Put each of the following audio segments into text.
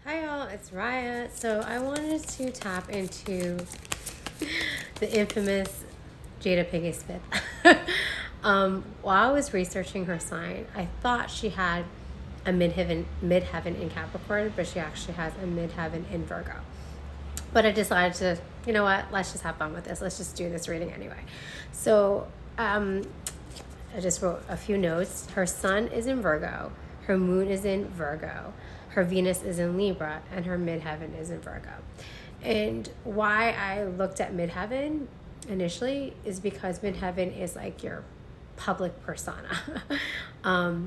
Hi y'all, it's Raya. So I wanted to tap into the infamous Jada Pinkett Smith. While I was researching her sign, I thought she had a midheaven in Capricorn, but she actually has a midheaven in Virgo. But I decided to, you know what, let's just have fun with this. Let's just do this reading anyway. So I just wrote a few notes. Her sun is in Virgo, her moon is in Virgo, her Venus is in Libra, and her midheaven is in Virgo. And why I looked at midheaven initially is because midheaven is like your public persona,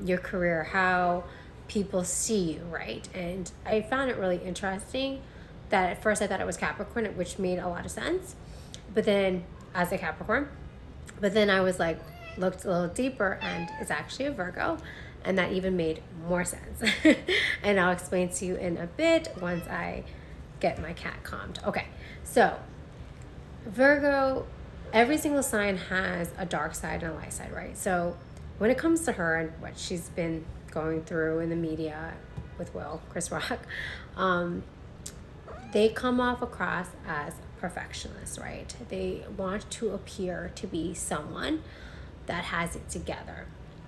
your career, how people see you, right? And I found it really interesting that at first I thought it was Capricorn, which made a lot of sense. But then as a Capricorn, but then I was like, looked a little deeper and it's actually a Virgo. And that even made more sense. And I'll explain to you in a bit once I get my cat calmed. Okay, so Virgo, every single sign has a dark side and a light side, right? So when it comes to her and what she's been going through in the media with Will, Chris Rock, they come off across as perfectionists, right? They want to appear to be someone that has it together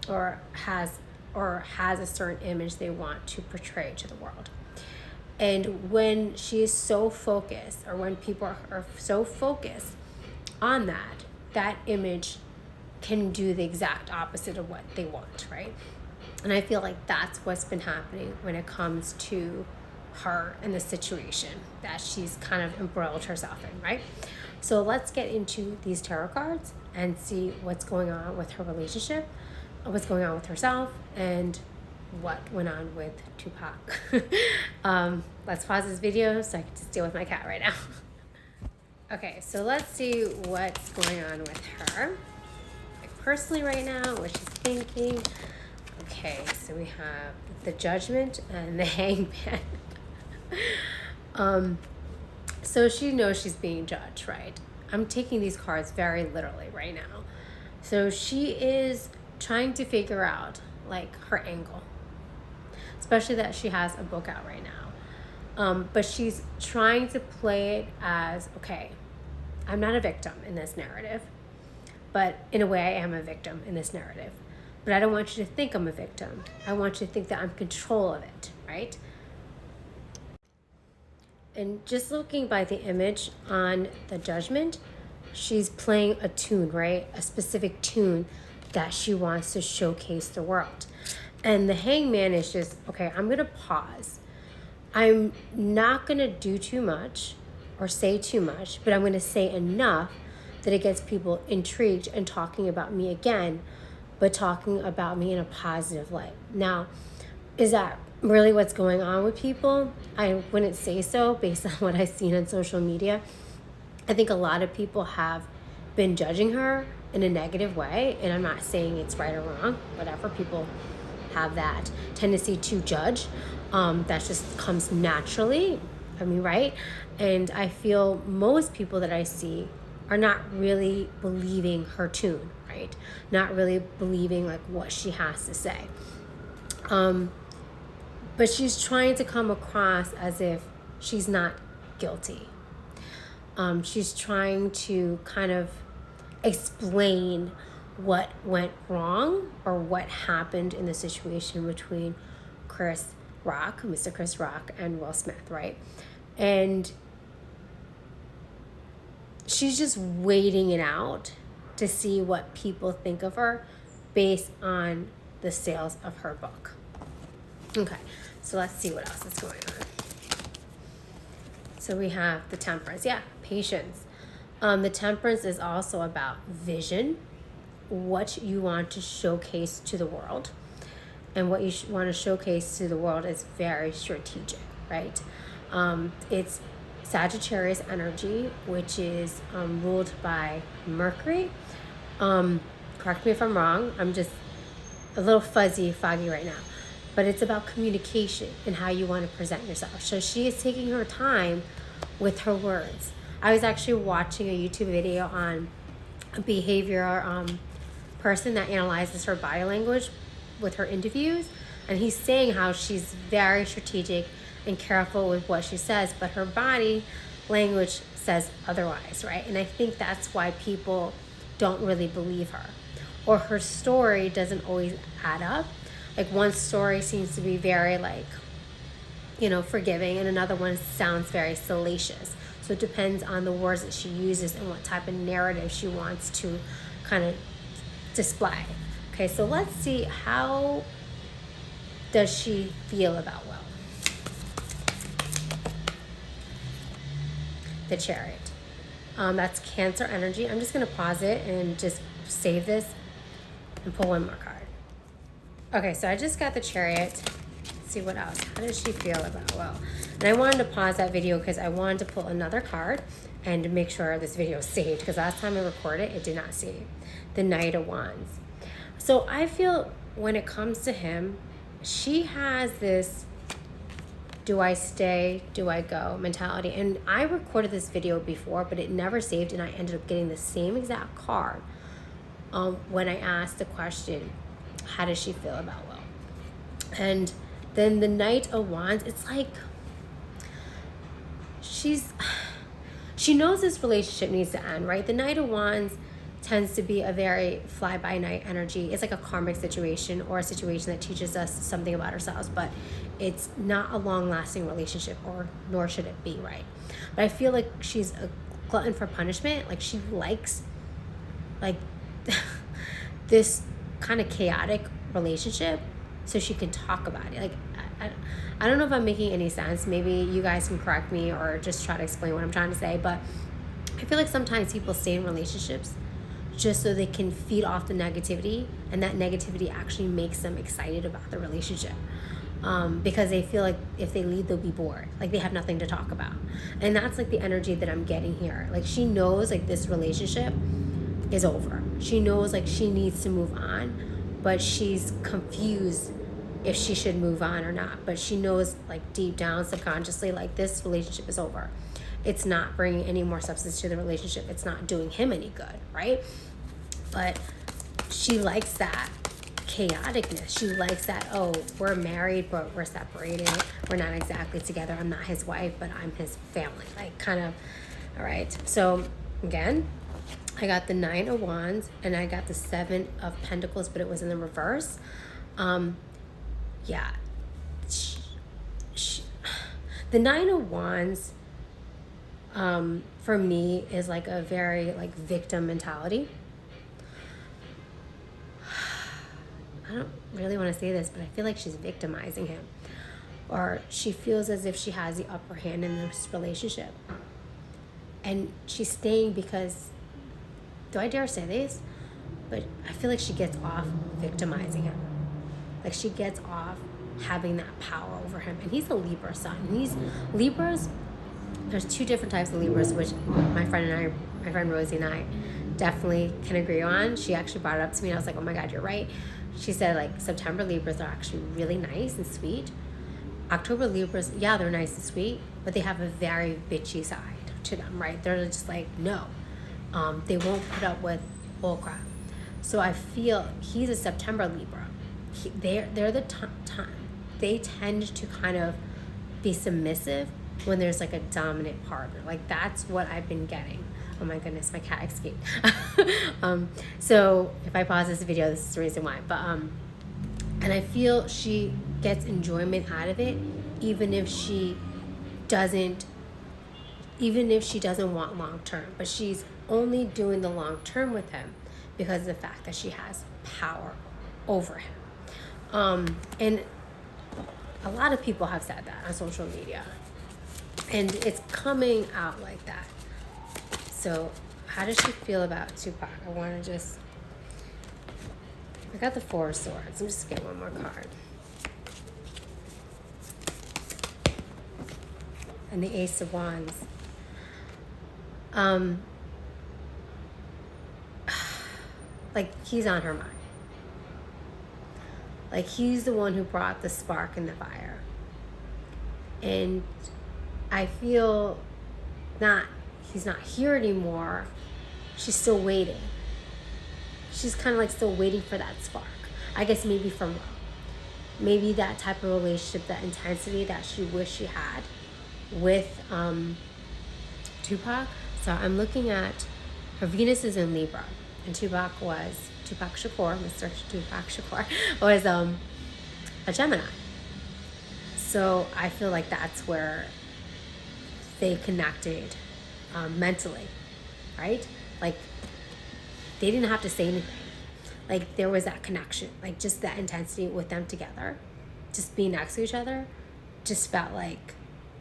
or has a certain image they want to portray to the world. And when she is so focused, or when people are so focused on that image can do the exact opposite of what they want, right? And I feel like that's what's been happening when it comes to her and the situation that she's kind of embroiled herself in, right? So let's get into these tarot cards and see what's going on with her relationship, what's going on with herself, and what went on with Tupac. Let's pause this video so I can just deal with my cat right now. Okay, so let's see what's going on with her. Like personally right now, what she's thinking. Okay, so we have the Judgment and the Hangman. So she knows she's being judged, right? I'm taking these cards very literally right now. So she is trying to figure out like her angle, especially that she has a book out right now. But she's trying to play it as, okay, I'm not a victim in this narrative, but in a way I am a victim in this narrative. But I don't want you to think I'm a victim. I want you to think that I'm in control of it, right? And just looking by the image on the Judgment, she's playing a tune, right? A specific tune that she wants to showcase the world. And the Hangman is just, okay, I'm going to pause. I'm not going to do too much or say too much, but I'm going to say enough that it gets people intrigued and talking about me again, but talking about me in a positive light. Now, is that really what's going on with people? I wouldn't say so based on what I've seen on social media. I think a lot of people have been judging her in a negative way, and I'm not saying it's right or wrong, whatever. People have that tendency to judge. That just comes naturally, right? And I feel most people that I see are not really believing her tune, right? Not really believing like what she has to say. But she's trying to come across as if she's not guilty. She's trying to kind of explain what went wrong or what happened in the situation between Mr. Chris Rock, and Will Smith, right? And she's just waiting it out to see what people think of her based on the sales of her book. Okay, so let's see what else is going on. So we have the Temperance. Yeah, patience. The Temperance is also about vision, what you want to showcase to the world. And what you want to showcase to the world is very strategic, right? It's Sagittarius energy, which is ruled by Mercury. Correct me if I'm wrong. I'm just a little foggy right now. But it's about communication and how you want to present yourself. So she is taking her time with her words. I was actually watching a YouTube video on a behavior person that analyzes her body language with her interviews, and he's saying how she's very strategic and careful with what she says, but her body language says otherwise, right? And I think that's why people don't really believe her, or her story doesn't always add up. Like one story seems to be very like, you know, forgiving, and another one sounds very salacious. So it depends on the words that she uses and what type of narrative she wants to kind of display. Okay, so let's see, how does she feel about Will? The Chariot. That's Cancer energy. I'm just going to pause it and just save this and pull one more card. Okay, so I just got the Chariot. Let's see what else. How does she feel about Will? And I wanted to pause that video because I wanted to pull another card and to make sure this video is saved, because last time I recorded it did not save. The Knight of Wands. So I feel when it comes to him, she has this do I stay, do I go mentality. And I recorded this video before, but it never saved, and I ended up getting the same exact card when I asked the question, how does she feel about Will? And then the Knight of Wands, it's like she knows this relationship needs to end, right? The Knight of Wands tends to be a very fly-by-night energy. It's like a karmic situation, or a situation that teaches us something about ourselves, but it's not a long-lasting relationship, or nor should it be, right? But I feel like she's a glutton for punishment. Like she likes like this kind of chaotic relationship so she can talk about it. Like I don't know if I'm making any sense. Maybe you guys can correct me or just try to explain what I'm trying to say, but I feel like sometimes people stay in relationships just so they can feed off the negativity, and that negativity actually makes them excited about the relationship, because they feel like if they leave, they'll be bored, like they have nothing to talk about. And that's like the energy that I'm getting here. Like she knows like this relationship is over. She knows like she needs to move on, but she's confused if she should move on or not. But she knows like deep down subconsciously, like this relationship is over. It's not bringing any more substance to the relationship. It's not doing him any good, right? But she likes that chaoticness. She likes that, oh, we're married, but we're separated. We're not exactly together. I'm not his wife, but I'm his family. Like kind of, all right. So again, I got the Nine of Wands and I got the Seven of Pentacles, but it was in the reverse. Yeah. The Nine of Wands, for me, is like a very like victim mentality. I don't really want to say this, but I feel like she's victimizing him, or she feels as if she has the upper hand in this relationship, and she's staying because, do I dare say this? But I feel like she gets off victimizing him. Like she gets off having that power over him, and he's a Libra sun. And Libras. There's two different types of Libras, which my friend Rosie and I definitely can agree on. She actually brought it up to me and I was like, oh my God, you're right. She said like September Libras are actually really nice and sweet. October Libras, yeah, they're nice and sweet, but they have a very bitchy side to them, right? They're just like, no. They won't put up with bull crap. So I feel he's a September Libra. They're the time. They tend to kind of be submissive when there's like a dominant partner. Like that's what I've been getting. Oh my goodness, my cat escaped. So if I pause this video, this is the reason why. But and I feel she gets enjoyment out of it, even if she doesn't want long term. But she's only doing the long term with him because of the fact that she has power over him. And a lot of people have said that on social media. And it's coming out like that. So how does she feel about Tupac? I got the Four of Swords. I'm just getting one more card. And the Ace of Wands. Like he's on her mind. Like he's the one who brought the spark in the fire. And I feel he's not here anymore. She's still waiting. She's kind of like still waiting for that spark. I guess maybe from Will. maybe that type of relationship, that intensity that she wished she had with Tupac. So I'm looking at her Venus is in Libra, and Tupac Shakur, Mr. Tupac Shakur, was a Gemini. So I feel like that's where they connected mentally, right? Like they didn't have to say anything. Like there was that connection, like just that intensity with them together, just being next to each other, just felt like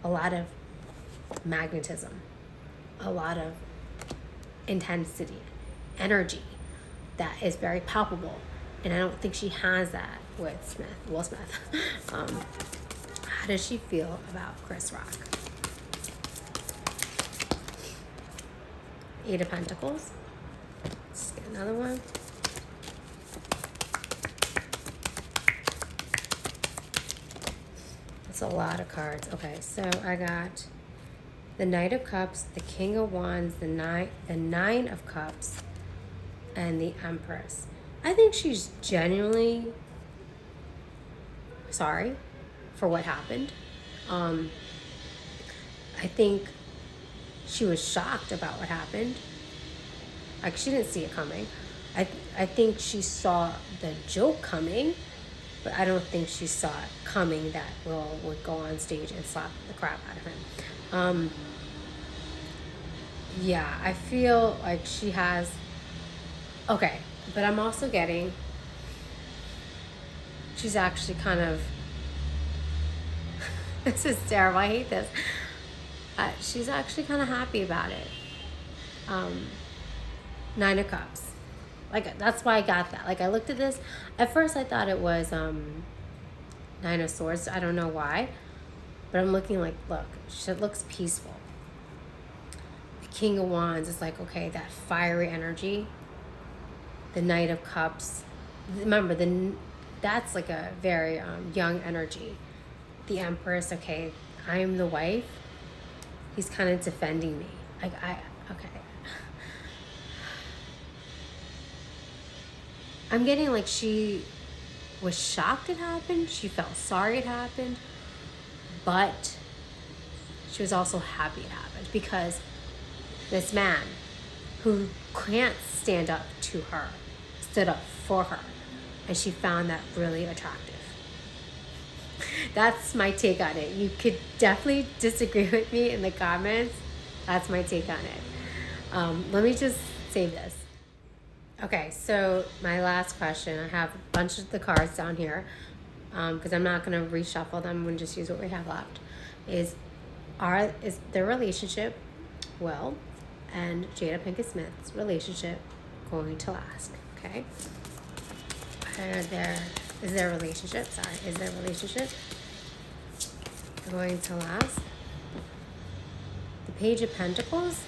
a lot of magnetism, a lot of intensity, energy that is very palpable. And I don't think she has that with Will Smith. How does she feel about Chris Rock? 8 of Pentacles. Let's get another one. That's a lot of cards. Okay, so I got the Knight of Cups, the King of Wands, the Nine of Cups, and the Empress. I think she's genuinely sorry for what happened. I think she was shocked about what happened. Like she didn't see it coming. I think she saw the joke coming, but I don't think she saw it coming that Will would go on stage and slap the crap out of him. Yeah, I feel like she has... Okay, but I'm also getting... She's actually kind of... This is terrible. I hate this. She's actually kind of happy about it. 9 of Cups. Like, that's why I got that. Like, I looked at this. At first, I thought it was 9 of Swords. I don't know why. But I'm looking like, look, she looks peaceful. The King of Wands is like, okay, that fiery energy. The Knight of Cups. Remember, that's like a very young energy. The Empress, okay, I'm the wife. He's kind of defending me. Okay. I'm getting like she was shocked it happened. She felt sorry it happened. But she was also happy it happened because this man who can't stand up to her stood up for her. And she found that really attractive. That's my take on it. You could definitely disagree with me in the comments. That's my take on it. Let me just save this. Okay, so my last question. I have a bunch of the cards down here because I'm not going to reshuffle them. I'm going to just use what we have left. Is their relationship, Will and Jada Pinkett Smith's relationship, going to last? Okay. Is their relationship going to last? The Page of Pentacles?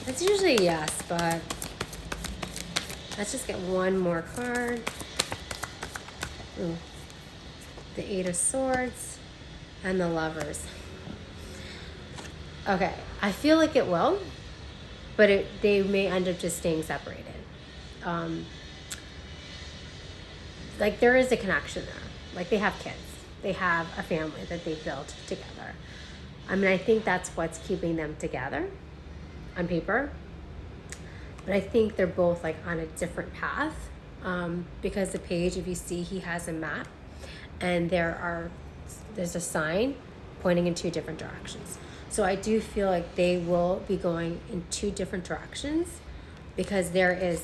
It's usually yes, but let's just get one more card. Ooh. The 8 of Swords and the Lovers. Okay, I feel like it will, but they may end up just staying separated. Like there is a connection there. Like they have kids. They have a family that they built together. I mean, I think that's what's keeping them together on paper. But I think they're both like on a different path because the Page, if you see, he has a map and there's a sign pointing in 2 different directions. So I do feel like they will be going in 2 different directions because there's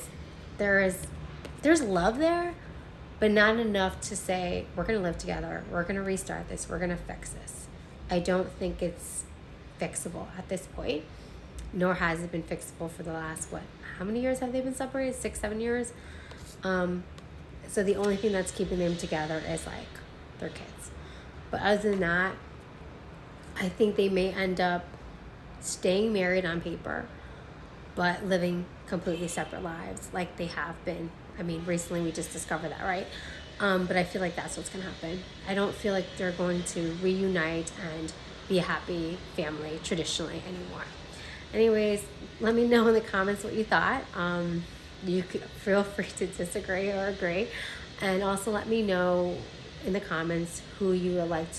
love there, but not enough to say, we're going to live together, we're going to restart this, we're going to fix this. I don't think it's fixable at this point, nor has it been fixable for the last, how many years have they been separated? 6-7 years? So the only thing that's keeping them together is like their kids. But other than that, I think they may end up staying married on paper, but living completely separate lives like they have been. I mean, recently we just discovered that, right? But I feel like that's what's going to happen. I don't feel like they're going to reunite and be a happy family traditionally anymore. Anyways, let me know in the comments what you thought. You could feel free to disagree or agree. And also let me know in the comments who you would like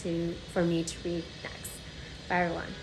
for me to read next. Bye everyone.